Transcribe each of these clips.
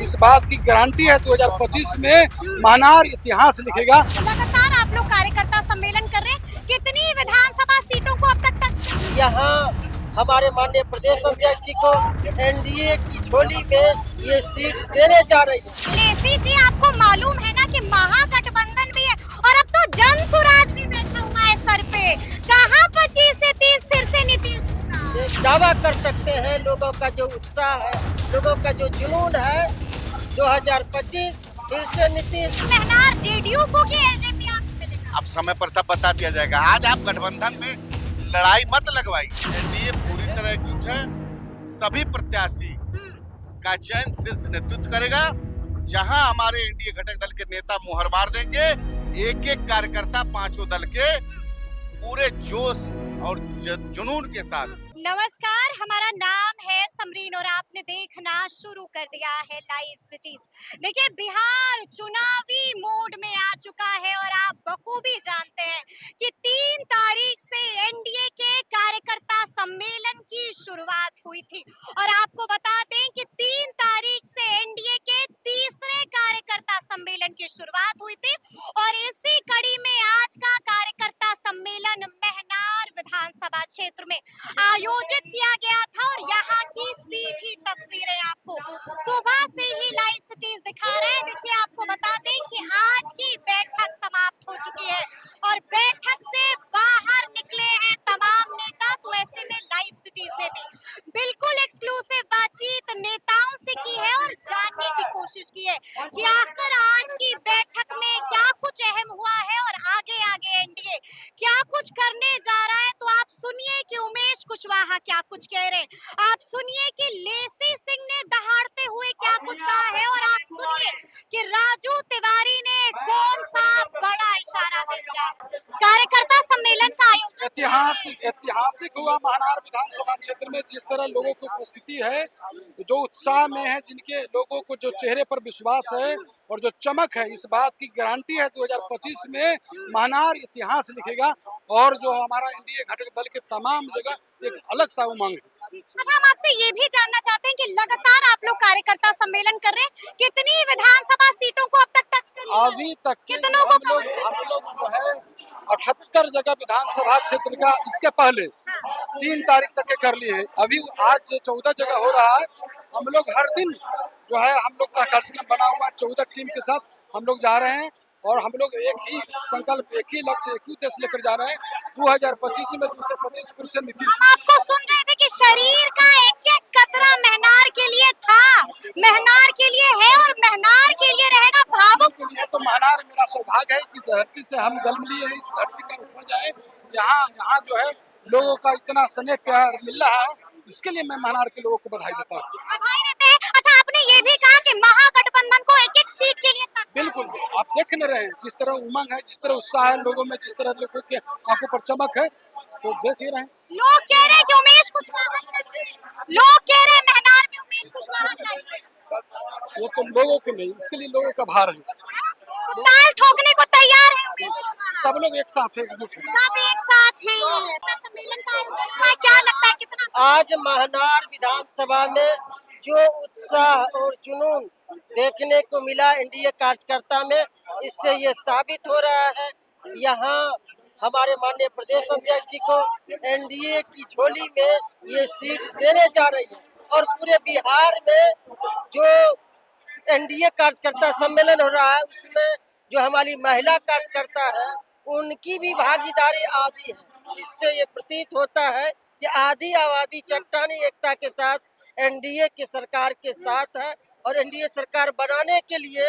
इस बात की गारंटी है 2025 में महनार इतिहास लिखेगा। लगातार आप लोग कार्यकर्ता सम्मेलन कर रहे हैं, कितनी विधानसभा सीटों को अब तक टच? यहाँ हमारे माननीय प्रदेश अध्यक्ष जी को एनडीए की झोली में ये सीट देने जा रही है। लेसी जी, आपको मालूम है ना कि महागठबंधन भी है और अब तो जन स्वराज भी बैठा हुआ है सर पे। कहाँ 25 से 30 फिर से नीतीश होगा? एक दावा कर सकते हैं, लोगों का जो उत्साह है, लोगों का जो जुनून है, 2025 फिर से नीतीश। महनार जेडीयू को कि एलजेपी आपको मिलेगा? अब समय पर सब बता दिया जाएगा। आज आप गठबंधन में लड़ाई मत लगवाइए। एनडीए पूरी तरह एकजुट है। सभी प्रत्याशी का चयन शीर्ष नेतृत्व करेगा। जहां हमारे एनडीए घटक दल के नेता मुहर मार देंगे, एक एक कार्यकर्ता पांचों दल के पूरे जोश और जुनून के साथ। नमस्कार, हमारा नाम है समरीन और आपने देखना शुरू कर दिया है लाइव सिटीज। देखिए, बिहार चुनावी मोड में आ चुका है और आप बखूबी जानते हैं कि 3 तारीख से एनडीए के कार्यकर्ता सम्मेलन की शुरुआत हुई थी और आपको बता दें कि 3 तारीख से एनडीए के तीसरे कार्यकर्ता सम्मेलन की शुरुआत हुई थी और इसी कड़ी में आज का कार्यकर्ता सम्मेलन महनार विधानसभा क्षेत्र में आयोजित किया गया था और यहाँ की सीधी तस्वीरें आपको सुबह से ही लाइव सिटीज दिखा रहे हैं। देखिए, आपको बता दें कि आज की बैठक समाप्त हो चुकी है और बैठक से बाहर निकले हैं तमाम नेता। तो ऐसे में लाइव सिटीज ने भी बिल्कुल एक्सक्लूसिव बातचीत नेताओं से की है और जानने की कोशिश की है कि आखिर आज की बैठक में क्या कुछ अहम हुआ है और आगे आगे एनडीए क्या कुछ करने जा रहा है। तो आप सुनिए कि उमेश कुशवाहा क्या कुछ कह रहे हैं, आप सुनिए कि लेसी सिंह ने दहाड़ते हुए क्या कुछ कहा है और आप सुनिए कि राजू तिवारी ने कौन सा बड़ा इशारा दे दिया है। कार्यकर्ता सम्मेलन का आयोजन ऐतिहासिक हुआ महनार विधानसभा क्षेत्र में। जिस तरह लोगों की उपस्थिति है, जो उत्साह में है, जिनके लोगों को जो चेहरे पर विश्वास है और जो चमक है, इस बात की गारंटी है 2025 में महनार इतिहास लिखेगा और जो हमारा एनडीए घटक दल के तमाम जगह एक अलग सा उमंग है। अच्छा, हम आपसे ये भी जानना चाहते हैं कि लगातार आप लोग कार्यकर्ता सम्मेलन कर रहे हैं, कितनी विधानसभा सीटों को अब तक टच कर लिया है? अभी तक कितनों को हम लोग जो है 78 जगह विधानसभा क्षेत्र का इसके पहले 3 तारीख तक के कर लिए हैं। अभी आज 14 जगह हो रहा है। हम लोग हर दिन जो है हम लोग का कार्यक्रम बना हुआ 14 टीम के साथ हम लोग जा रहे हैं और हम लोग एक ही संकल्प, एक ही लक्ष्य, एक ही उद्देश्य लेकर जा रहे हैं। 2025 में 225 फिर से नीतीश। हम आपको सुन रहे थे कि शरीर का एक एक कतरा महनार के लिए था, महनार के लिए है और महनार के लिए रहेगा। भावुक के लिए तो महनार मेरा सौभाग्य है कि इस धरती से हम जन्म लिए हैं, इस धरती का उपज है। यहाँ जो है लोगों का इतना स्नेह प्यार मिल रहा है, इसके लिए मैं महनार के लोगों को बधाई देता हूँ। बधाई देते हैं। अच्छा, आपने ये भी कहा कि महागठबंधन को एक एक सीट के लिए बिल्कुल, आप देख न रहे हैं जिस तरह उमंग है, जिस तरह उत्साह है लोगों में, जिस तरह लोगों के आंखों पर चमक है, तो देख ही रहे हैं। लोग कह रहे हैं कि उमेश कुशवाहा चाहिए, लोग कह रहे हैं महनार में उमेश कुशवाहा चाहिए। ये तो लोगों के नहीं, इसके लिए लोगों का भार है। तो ताल ठोकने को तैयार है उमेश कुशवाहा। सब लोग एक साथ हैं, एकजुट हैं। सब एक साथ हैं। सम्मेलन का आयोजन हुआ, क्या लगता है कितना? आज महनार विधानसभा में जो उत्साह और जुनून देखने को मिला एनडीए कार्यकर्ता में, इससे ये साबित हो रहा है यहाँ हमारे माननीय प्रदेश अध्यक्ष जी को एनडीए की झोली में ये सीट देने जा रही है और पूरे बिहार में जो एनडीए कार्यकर्ता सम्मेलन हो रहा है उसमें जो हमारी महिला कार्यकर्ता है उनकी भी भागीदारी आधी है। इससे ये प्रतीत होता है कि आधी आबादी चट्टानी एकता के साथ एनडीए की सरकार के साथ है और एनडीए सरकार बनाने के लिए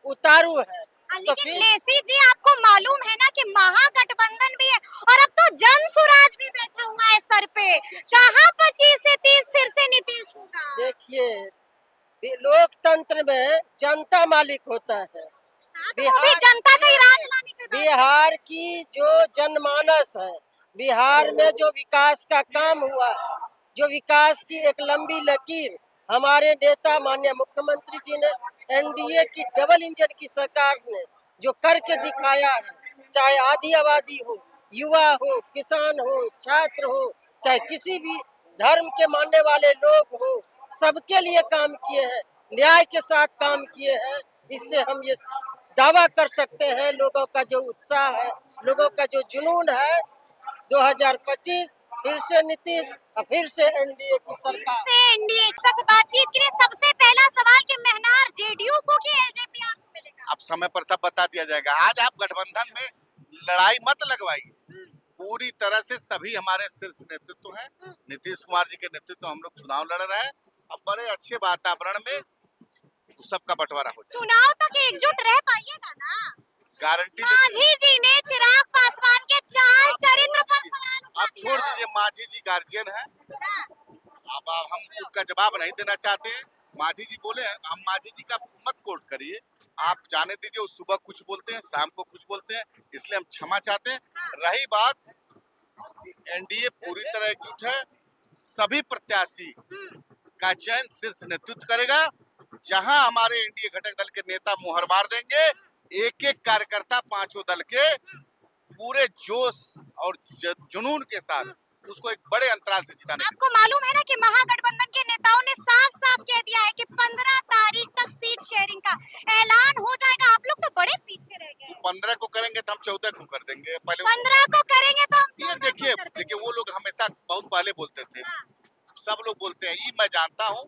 उतारू है। तो फिर लेसी जी, आपको मालूम है ना कि महागठबंधन भी है और अब तो जन स्वराज भी बैठा हुआ है सर पे। कहाँ 25 से 30 फिर से नीतीश होगा? देखिए, लोकतंत्र में जनता मालिक होता है। बिहार जनता का ही राज लाने के बाद बिहार की जो जनमानस है, बिहार में जो विकास का काम हुआ है, जो विकास की एक लंबी लकीर हमारे नेता माननीय मुख्यमंत्री जी ने एनडीए की डबल इंजन की सरकार ने जो करके दिखाया है, चाहे आधी आबादी हो, युवा हो, किसान हो, छात्र हो, चाहे किसी भी धर्म के मानने वाले लोग हो, सबके लिए काम किए हैं। न्याय के साथ काम किए हैं। इससे हम ये दावा कर सकते हैं, लोगों का जो उत्साह है, लोगों का जो जुनून है, 2025 फिर से नीतीश और फिर से एनडीए की सरकार। से एनडीए साथ बातचीत के लिए सबसे पहला सवाल कि मेहनार जेडीयू को कि एलजेपी को मिलेगा? अब समय पर सब बता दिया जाएगा। आज आप गठबंधन में लड़ाई मत लगवाइए। पूरी तरह से सभी हमारे शीर्ष नेतृत्व हैं। नीतीश कुमार जी के नेतृत्व हम लोग चुनाव लड़ रहे हैं। अब बड़े अच्छे वातावरण में सबका बंटवारा हो जाए। चुनाव तक एकजुट रह पाइएगा ना? गारंटी माझी जी ने चिराग पासवान के चाल चरित्र पर सवाल उठा अब छोड़ दीजिए, माझी जी गार्जियन है। दिया। अब हम उसका जवाब नहीं देना चाहते हैं। माझी जी बोले हैं, हम माझी जी का मत कोट करिए। आप जाने दीजिए, वो सुबह कुछ बोलते हैं, शाम को कुछ बोलते हैं, इसलिए हम क्षमा चाहते हैं। रही बात, एनडीए पूरी तरह एकजुट है। सभी प्रत्याशी का चयन शीर्ष नेतृत्व करेगा। जहां हमारे एनडीए घटक दल के नेता मुहर मार देंगे, एक एक कार्यकर्ता पांचों दल के पूरे जोश और जुनून के साथ उसको एक बड़े अंतराल से जिताने। आपको मालूम है ना कि महागठबंधन के नेताओं ने साफ साफ कह दिया है कि 15 तारीख तक सीट शेयरिंग का ऐलान हो जाएगा। आप लोग तो बड़े पीछे रह गए। 15 को करेंगे तो हम 14 को कर देंगे। पहले 15 को करेंगे तो हम ये 14 को देखिए कर देंगे। देखिए, वो लोग हमेशा बहुत पहले बोलते थे। हाँ। सब लोग बोलते हैं, ये मैं जानता हूँ।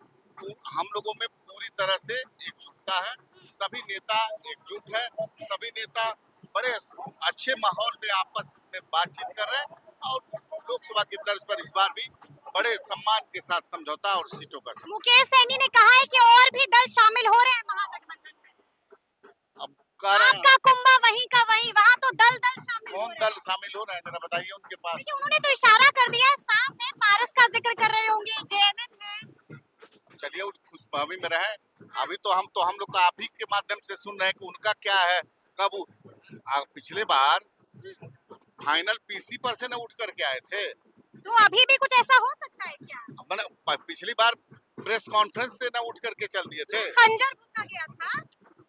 हम लोगों में पूरी तरह से एकजुटता है। सभी नेता एकजुट है। सभी नेता बड़े अच्छे माहौल में आपस में बातचीत कर रहे हैं और लोकसभा की तर्ज पर इस बार भी बड़े सम्मान के साथ समझौता और सीटों का मुकेश सैनी ने कहा है कि और भी दल शामिल हो रहे हैं महागठबंधन में। अब कारण आपका कुंभा वहीं का वहीं, वहाँ तो दल दल शामिल हो कौन रहे हैं। दल शामिल हो रहे हैं, जरा बताइए उनके पास। देखिए, उन्होंने तो इशारा कर दिया है, साफ है। पारस का जिक्र कर रहे होंगे, जेएमएम है। चलिए, उन खुशफहमी में रहे। अभी तो हम लोग का आप ही के माध्यम से सुन रहे हैं कि उनका क्या है। कब पिछले बार फाइनल पीसी पर से न उठ करके आए थे। तो अभी भी कुछ ऐसा हो सकता है क्या? मैंने पिछली बार प्रेस कॉन्फ्रेंस से न उठ करके चल दिए थे। खंजर भूखा गया था,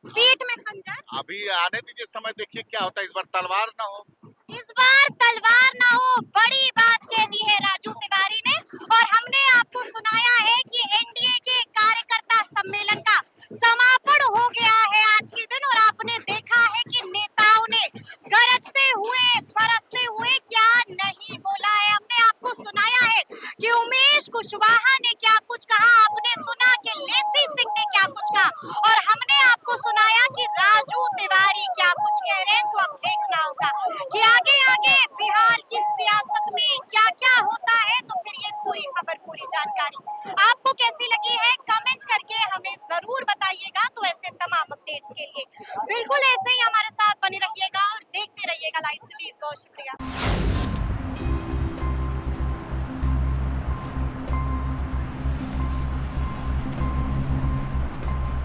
पीठ में खंजर। अभी आने दीजिए समय, देखिए क्या होता है। इस बार तलवार ना हो। इस बार तलवार ना हो, बड़ी बात कह दी है राजू तिवारी ने। और हमने आपको सुनाया है कि एनडीए के कार्यकर्ता सम्मेलन का समापन हो गया है आज के दिन। और आपने देखा है कि नेताओं ने गरजते हुए बरसते हुए क्या नहीं बोला है। हमने आपको सुनाया है कि उमेश कुशवाहा ने क्या कुछ कहा, आपने सुना कि लेसी सिंह ने क्या कुछ कहा, और हमने आपको सुनाया कि राजू तिवारी क्या कुछ कह रहे हैं। तो अब देखना होगा कि आगे आगे बिहार की सियासत में क्या क्या होता है। तो फिर ये पूरी खबर, पूरी जानकारी आपको कैसी लगी है, कमेंट करके हमें जरूर बताइएगा। तो ऐसे तमाम अपडेट्स के लिए बिल्कुल ऐसे ही हमारे साथ बने रहिएगा और देखते रहिएगा लाइव सिटीज। बहुत शुक्रिया।